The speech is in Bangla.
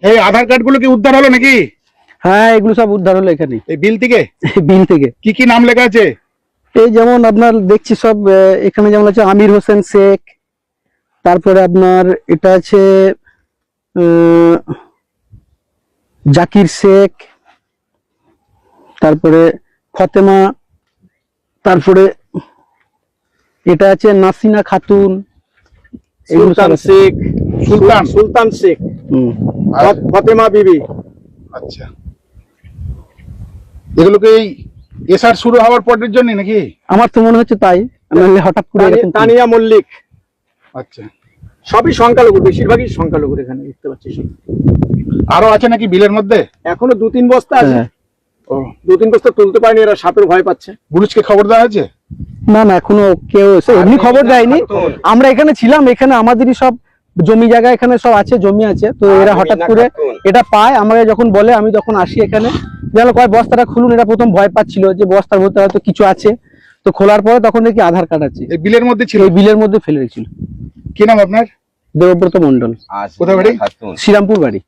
এই আধার কার্ড গুলো কি উদ্ধার হলো নাকি? হ্যাঁ, এগুলো সব উদ্ধার হলো এখানে, এই বিল থেকে। বিল থেকে। কি কি নাম লেখা আছে? এই যেমন আপনার দেখছি সব এখানে যেমন আছে আমির হোসেন শেখ, তারপরে আপনার এটা আছে জাকির শেখ, তারপরে ফতেমা, তারপরে এটা আছে নাসিনা খাতুন, এগুলো সব সুলতান আছে। শেখ, সুলতান শেখ, ফতেমা বিবি। আচ্ছা, এগুলোকে এই এসআর শুরু হওয়ার পরের জন্য নাকি? আমার তো মনে হচ্ছে তাই, নাহলে হঠাৎ করে এরকম কি? তানিয়া মল্লিক। আচ্ছা, সবই সংখ্যালঘু, বেশিরভাগই সংখ্যালঘু এখানে দেখতে পাচ্ছি। আরো আছে নাকি বিলের মধ্যে? এখনো 2-3 বস্তা আছে। হ্যাঁ। ও 2-3 বস্তা তুলতে পারেনি, এরা সাপের ভয় পাচ্ছে। পুলিশকে খবর দেওয়া হয়েছে? না না, এখনো কেউ এমনি খবর দেয়নি। আমরা এখানে ছিলাম, এখানে আমাদেরই সব জমি জায়গা এখানে সব আছে, জমি আছে, তো এরা হঠাৎ করে এটা পায়, আমাকে যখন বলে আমি তখন আসি এখানে, গেল কয় বস্তাটা খুলুন। এরা প্রথম ভয় পাচ্ছিল যে বস্তার মধ্যে হয়তো কিছু আছে, তো খোলার পরে তখন দেখি আধার কার্ড আছে, এই বিলের মধ্যে ছিল। এই বিলের মধ্যে ফেলে রেখেছিল। কি নাম আপনার? দেবব্রত মন্ডল। কোথায় বাড়ি? শ্রীরামপুর বাড়ি।